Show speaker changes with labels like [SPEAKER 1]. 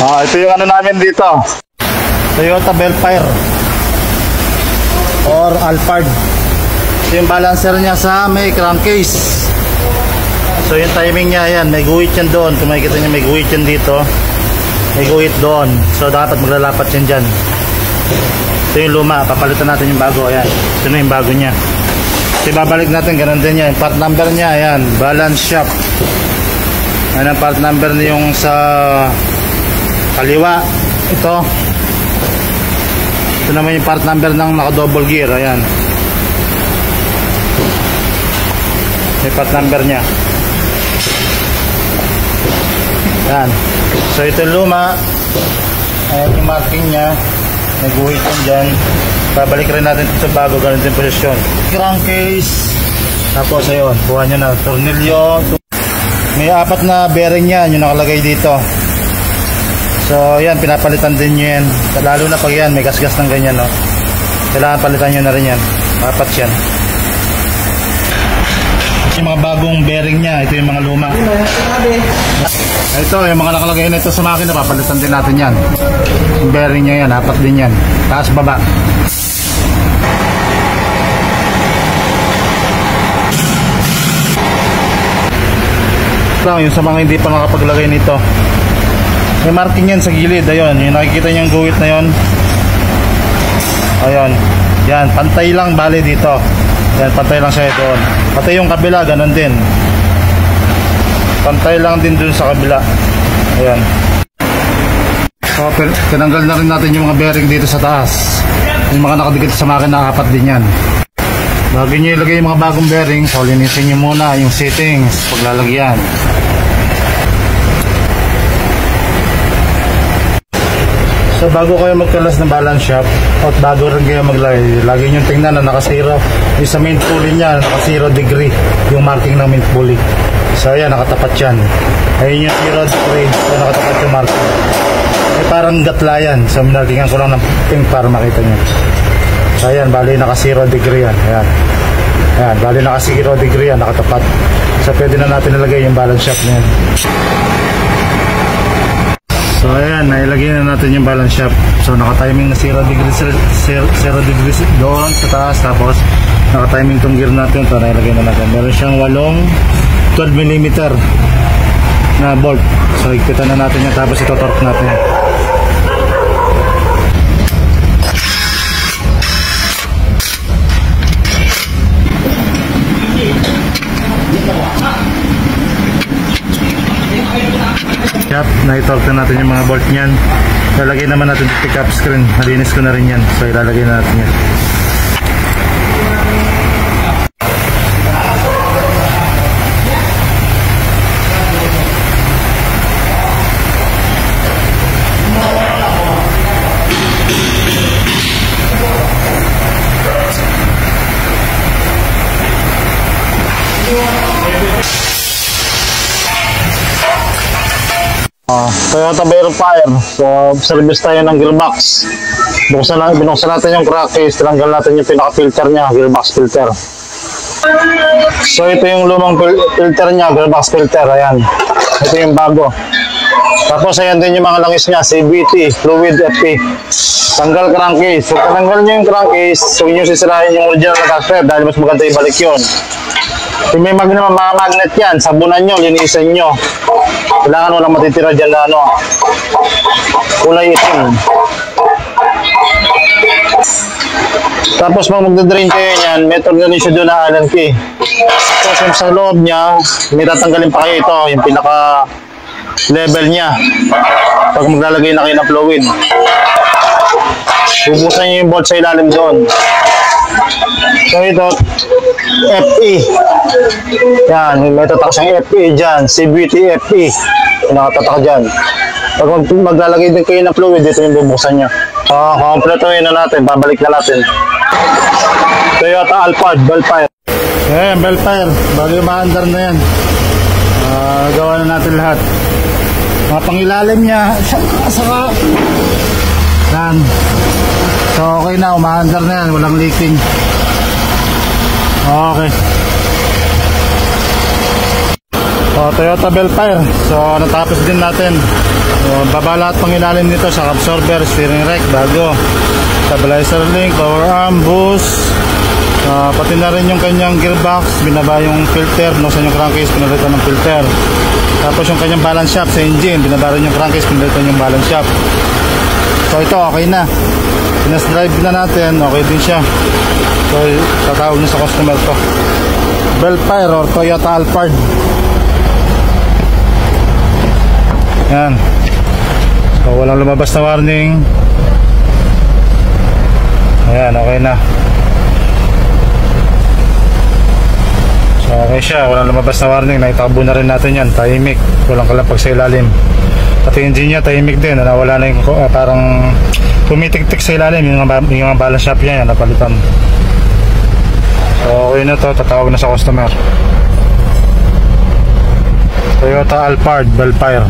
[SPEAKER 1] Ito yung ano namin dito, Toyota Belfire or Alphard. Ito yung balancer niya sa may crankcase. So yung timing niya, yan, may guhit yan doon. Kung makikita niyo, may guhit yan dito, may guhit doon. So dapat maglalapat yan dyan. Ito yung luma, papalitan natin yung bago. Ayan, ito na yung bago niya. So ibabalik natin, ganun din yan. Part number niya, ayan, balance shaft. Ayan ang part number niya yung sa kaliwa. Ito naman yung part number ng naka double gear. Ayan, may part number niya. Ayan, so ito yung luma. Ayan yung marking niya, may guhit yan dyan. Babalik rin natin ito sa bago, ganun din posisyon. Crankcase, tapos ayun, kuha nyo na tornilyo. May 4 na bearing yan yung nakalagay dito. So yan, pinapalitan din nyo yan. Lalo na pag yan, may gasgas ng ganyan, no? Kailangan palitan nyo na rin yan. 4 yan. Yung mga bagong bearing niya, ito yung mga luma. Ito, yung mga nakalagay na ito sa makina, papalitan din natin yan. Yung bearing niya yan, 4 din yan. Taas baba. Yung sa mga hindi pa nakapaglagay nito, may marking yan sa gilid. Ayun, yung nakikita niyang guhit na yun. Ayun, yan, pantay lang bali dito. Yan, pantay lang siya doon. Pati yung kabila, ganun din. Pantay lang din dun sa kabila. Ayan. So, tinanggal na rin natin yung mga bearing dito sa taas. Yung mga nakadikit sa makina, 4 din yan. Bago nyo ilagay yung mga bagong bearing, so linisin nyo muna yung settings, paglalagyan. So bago kayo magkalas ng balance shaft at bago rin kayo maglagay, lagi nyo tingnan na naka-0. Yung sa main pulley nya, naka-0 degree yung marking ng main pulley. So ayan, nakatapat yan. Ayun yung 0 degree, so nakatapat yung marking. Eh parang gatla yan. So minarkingan ko lang ng pink para makita nyo. So ayan, bali naka-0 degree yan. Ayan. Ayan, bali naka-0 degree yan, nakatapat. So pwede na natin nilagay yung balance shaft na yan. So ayan, nailagay na natin yung balance shaft. So naka-timing na 0 degrees doon sa taas. Tapos naka-timing tong gear natin. So nailagay na natin. Meron siyang 12mm na bolt. So higpitan na natin yan. Tapos ito torque natin. Na-torque na natin yung mga bolt niyan. Lalagay naman natin yung pick up screen. Nalinis ko na rin yan. So ilalagay na natin yan. Toyota Belfire. So service tayo ng gearbox. Binuksan natin yung crankcase, tinanggal natin yung pinaka-filter nya, gearbox filter. So ito yung lumang filter nya, gearbox filter. Ayan, ito yung bago. Tapos ayan din yung mga langis nya, CVT, fluid, FP. Tanggal crankcase. So tanggal nyo yung crankcase, so nyo sisirahin yung original na crank thread dahil mas maganda ibalik yun. Kung may mga magnet yan, sabunan nyo, linisan nyo. Kailangan walang matitira dyan na ano, kulay itim. Tapos pag magdadrain kayo yan, may tornilyo doon na Allen key. Tapos sa loob niya, may tatanggalin pa kayo ito, yung pinaka level niya. Pag maglalagay na kayo ng fluid, bubusan nyo yung bolt sa ilalim doon. So ito, FE. Yan, may tatak siyang FE dyan. CVT FE. Nakatatak dyan. Pag maglalagay din kayo ng fluid, dito yung bubuksan nyo. Kompletuhin na natin. Babalik na natin. Toyota Alphard, Belfire. Ayan, Belfire. Bago ma-under na yan. Gawa na natin lahat. Mga pangilalim niya. Saka. Yan. So okay na, uma-under na yan. Walang leaking. Okay. Toyota Belfire. So natapos din natin. Baba lahat pang ilalim nito sa absorber, steering rack, bago stabilizer link, power arm, boost, pati na rin yung kanyang gearbox. Binaba yung filter, binuksan yung crankcase, pinalitan ng filter. Tapos yung kanyang balance shaft sa engine, binaba rin yung crankcase, pinalitan yung balance shaft. So ito okay na, pinas drive na natin, okay din siya. So tatawag na sa customer to, Belfire or Toyota Alphard. Yan. So walang lumabas na warning. Ayan, okay na. So okay siya, walang lumabas na warning. Naitakbo na rin natin yan, tahimik, walang kalapag sa ilalim. Pati engine niya tahimik din, nawala na yung parang tumitik-tik sa ilalim. Yung mga balance shaft niya yan, napalitan. So okay na to, tatawag na sa customer. Toyota Alphard Belfire.